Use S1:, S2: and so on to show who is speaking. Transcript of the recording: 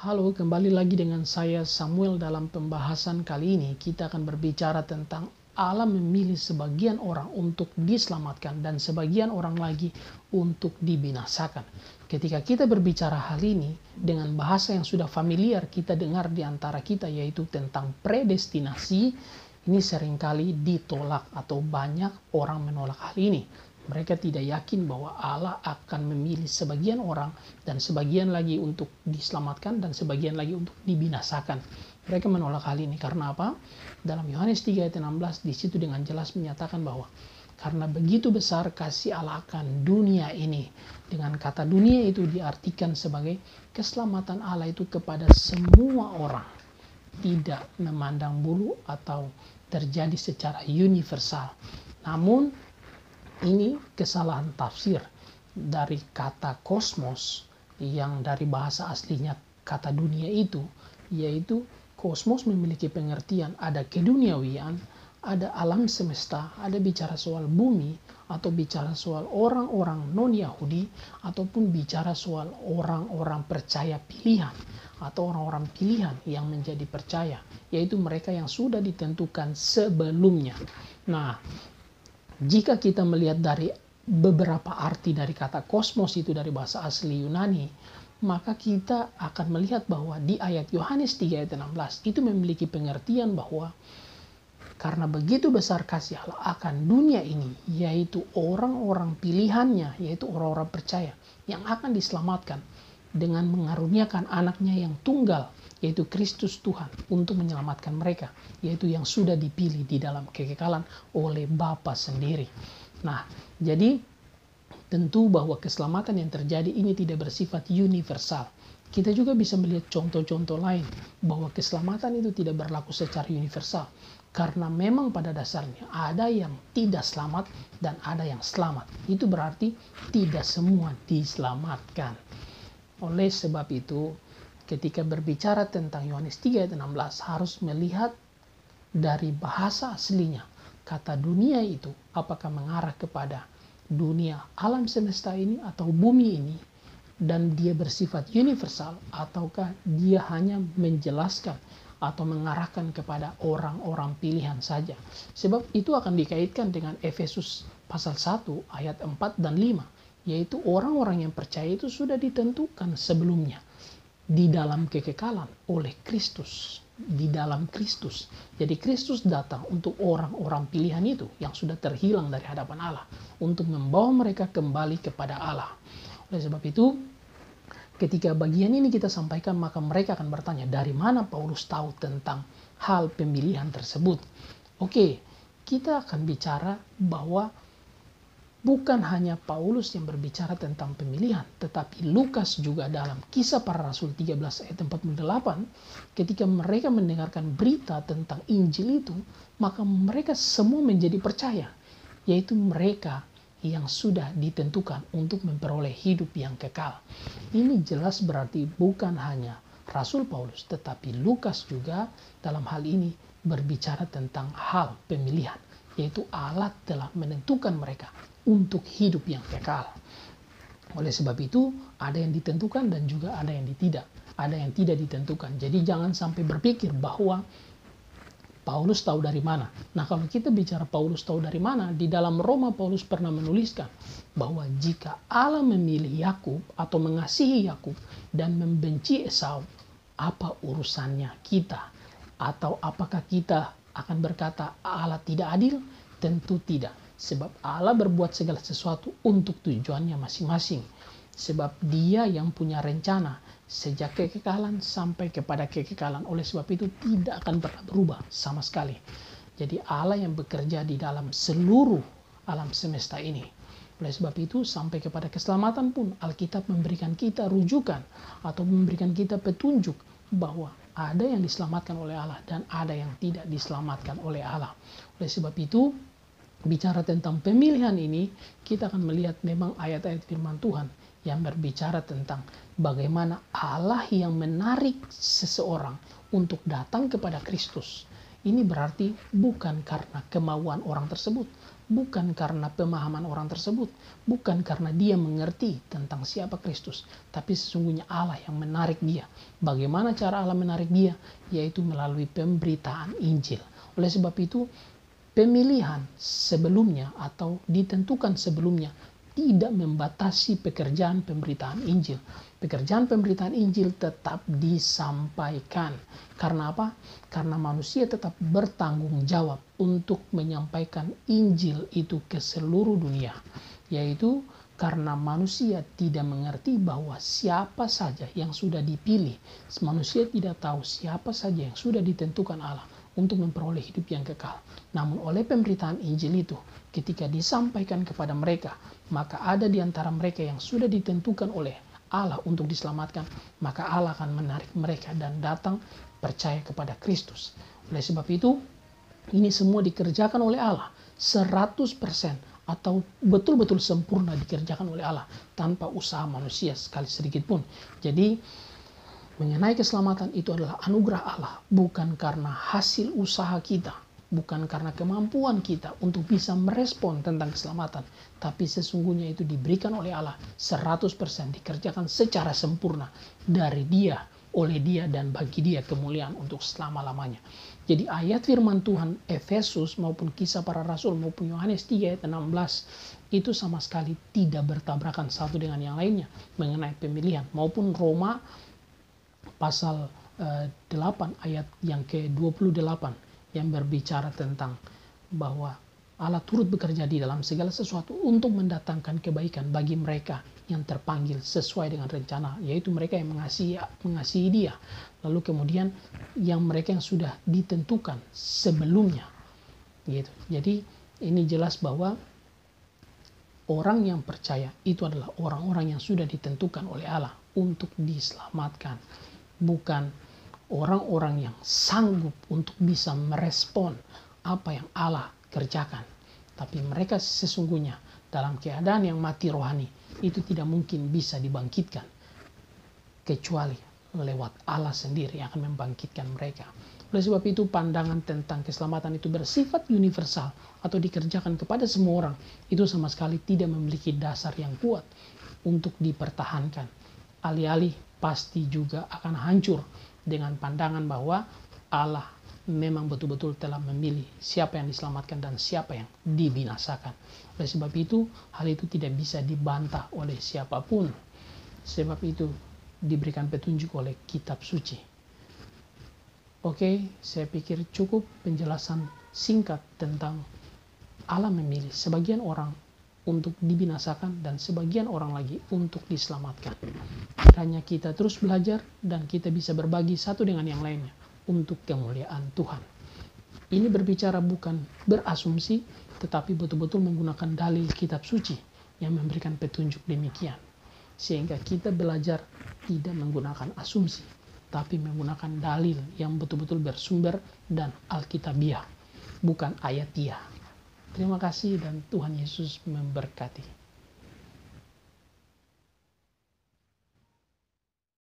S1: Halo, kembali lagi dengan saya Samuel. Dalam pembahasan kali ini kita akan berbicara tentang Allah memilih sebagian orang untuk diselamatkan dan sebagian orang lagi untuk dibinasakan. Ketika kita berbicara hal ini dengan bahasa yang sudah familiar kita dengar di antara kita, yaitu tentang predestinasi, ini seringkali ditolak atau banyak orang menolak hal ini. Mereka tidak yakin bahwa Allah akan memilih sebagian orang dan sebagian lagi untuk diselamatkan dan sebagian lagi untuk dibinasakan. Mereka menolak hal ini karena apa? Dalam Yohanes 3 ayat 16 di situ dengan jelas menyatakan bahwa karena begitu besar kasih Allah akan dunia ini. Dengan kata dunia itu diartikan sebagai keselamatan Allah itu kepada semua orang, tidak memandang bulu atau terjadi secara universal. Namun ini kesalahan tafsir dari kata kosmos yang dari bahasa aslinya kata dunia itu, yaitu kosmos memiliki pengertian ada keduniawian, ada alam semesta, ada bicara soal bumi, atau bicara soal orang-orang non-Yahudi, ataupun bicara soal orang-orang percaya pilihan, atau orang-orang pilihan yang menjadi percaya, yaitu mereka yang sudah ditentukan sebelumnya. Nah, jika kita melihat dari beberapa arti dari kata kosmos itu dari bahasa asli Yunani, maka kita akan melihat bahwa di ayat Yohanes 3 ayat 16 itu memiliki pengertian bahwa karena begitu besar kasih Allah akan dunia ini, yaitu orang-orang pilihannya, yaitu orang-orang percaya yang akan diselamatkan dengan mengaruniakan anaknya yang tunggal, yaitu Kristus Tuhan, untuk menyelamatkan mereka, yaitu yang sudah dipilih di dalam kekekalan oleh Bapa sendiri. Nah, jadi tentu bahwa keselamatan yang terjadi ini tidak bersifat universal. Kita juga bisa melihat contoh-contoh lain bahwa keselamatan itu tidak berlaku secara universal, karena memang pada dasarnya ada yang tidak selamat dan ada yang selamat. Itu berarti tidak semua diselamatkan. Oleh sebab itu, ketika berbicara tentang Yohanes 3 ayat 16 harus melihat dari bahasa aslinya. Kata dunia itu apakah mengarah kepada dunia alam semesta ini atau bumi ini, dan dia bersifat universal, ataukah dia hanya menjelaskan atau mengarahkan kepada orang-orang pilihan saja. Sebab itu akan dikaitkan dengan Efesus pasal 1 ayat 4 dan 5, yaitu orang-orang yang percaya itu sudah ditentukan sebelumnya di dalam kekekalan oleh Kristus, di dalam Kristus. Jadi Kristus datang untuk orang-orang pilihan itu yang sudah terhilang dari hadapan Allah, untuk membawa mereka kembali kepada Allah. Oleh sebab itu, ketika bagian ini kita sampaikan, maka mereka akan bertanya, dari mana Paulus tahu tentang hal pemilihan tersebut? Oke, kita akan bicara bahwa bukan hanya Paulus yang berbicara tentang pemilihan, tetapi Lukas juga dalam Kisah Para Rasul 13 ayat 48, ketika mereka mendengarkan berita tentang Injil itu, maka mereka semua menjadi percaya, yaitu mereka yang sudah ditentukan untuk memperoleh hidup yang kekal. Ini jelas berarti bukan hanya Rasul Paulus, tetapi Lukas juga dalam hal ini berbicara tentang hal pemilihan, yaitu Allah telah menentukan mereka untuk hidup yang kekal. Oleh sebab itu, ada yang ditentukan dan juga ada yang tidak. Ada yang tidak ditentukan. Jadi jangan sampai berpikir bahwa Paulus tahu dari mana. Nah, kalau kita bicara Paulus tahu dari mana, di dalam Roma Paulus pernah menuliskan bahwa jika Allah memilih Yakub atau mengasihi Yakub dan membenci Esau, apa urusannya kita? Atau apakah kita akan berkata Allah tidak adil? Tentu tidak. Sebab Allah berbuat segala sesuatu untuk tujuannya masing-masing. Sebab dia yang punya rencana sejak kekekalan sampai kepada kekekalan. Oleh sebab itu tidak akan pernah berubah sama sekali. Jadi Allah yang bekerja di dalam seluruh alam semesta ini. Oleh sebab itu sampai kepada keselamatan pun Alkitab memberikan kita rujukan atau memberikan kita petunjuk bahwa ada yang diselamatkan oleh Allah dan ada yang tidak diselamatkan oleh Allah. Oleh sebab itu, bicara tentang pemilihan ini, kita akan melihat memang ayat-ayat firman Tuhan yang berbicara tentang bagaimana Allah yang menarik seseorang untuk datang kepada Kristus. Ini berarti bukan karena kemauan orang tersebut, bukan karena pemahaman orang tersebut, bukan karena dia mengerti tentang siapa Kristus, tapi sesungguhnya Allah yang menarik dia. Bagaimana cara Allah menarik dia? Yaitu melalui pemberitaan Injil. Oleh sebab itu, pemilihan sebelumnya atau ditentukan sebelumnya tidak membatasi pekerjaan pemberitaan Injil. Pekerjaan pemberitaan Injil tetap disampaikan. Karena apa? Karena manusia tetap bertanggung jawab untuk menyampaikan Injil itu ke seluruh dunia. Yaitu karena manusia tidak mengerti bahwa siapa saja yang sudah dipilih. Manusia tidak tahu siapa saja yang sudah ditentukan Allah untuk memperoleh hidup yang kekal. Namun oleh pemberitaan Injil itu, ketika disampaikan kepada mereka, maka ada di antara mereka yang sudah ditentukan oleh Allah untuk diselamatkan, maka Allah akan menarik mereka dan datang percaya kepada Kristus. Oleh sebab itu, ini semua dikerjakan oleh Allah 100% atau betul-betul sempurna dikerjakan oleh Allah tanpa usaha manusia sekali sedikit pun. Jadi mengenai keselamatan itu adalah anugerah Allah, bukan karena hasil usaha kita, bukan karena kemampuan kita untuk bisa merespon tentang keselamatan, tapi sesungguhnya itu diberikan oleh Allah 100%, dikerjakan secara sempurna dari Dia, oleh Dia, dan bagi Dia kemuliaan untuk selama-lamanya. Jadi ayat firman Tuhan Efesus maupun Kisah Para Rasul maupun Yohanes 3 ayat 16 itu sama sekali tidak bertabrakan satu dengan yang lainnya mengenai pemilihan, maupun Roma pasal 8 ayat yang ke-28 yang berbicara tentang bahwa Allah turut bekerja di dalam segala sesuatu untuk mendatangkan kebaikan bagi mereka yang terpanggil sesuai dengan rencana, yaitu mereka yang mengasihi Dia. Lalu kemudian yang mereka yang sudah ditentukan sebelumnya. Gitu. Jadi ini jelas bahwa orang yang percaya itu adalah orang-orang yang sudah ditentukan oleh Allah untuk diselamatkan. Bukan orang-orang yang sanggup untuk bisa merespon apa yang Allah kerjakan. Tapi mereka sesungguhnya dalam keadaan yang mati rohani itu tidak mungkin bisa dibangkitkan. Kecuali lewat Allah sendiri yang akan membangkitkan mereka. Oleh sebab itu pandangan tentang keselamatan itu bersifat universal atau dikerjakan kepada semua orang. Itu sama sekali tidak memiliki dasar yang kuat untuk dipertahankan. Alih-alih pasti juga akan hancur dengan pandangan bahwa Allah memang betul-betul telah memilih siapa yang diselamatkan dan siapa yang dibinasakan. Oleh sebab itu, hal itu tidak bisa dibantah oleh siapapun. Sebab itu diberikan petunjuk oleh kitab suci. Oke, saya pikir cukup penjelasan singkat tentang Allah memilih sebagian orang untuk dibinasakan dan sebagian orang lagi untuk diselamatkan. Kiranya kita terus belajar dan kita bisa berbagi satu dengan yang lainnya untuk kemuliaan Tuhan. Ini berbicara bukan berasumsi, tetapi betul-betul menggunakan dalil kitab suci yang memberikan petunjuk demikian. Sehingga kita belajar tidak menggunakan asumsi, tapi menggunakan dalil yang betul-betul bersumber dan alkitabiah, bukan ayatiah. Terima kasih dan Tuhan Yesus memberkati.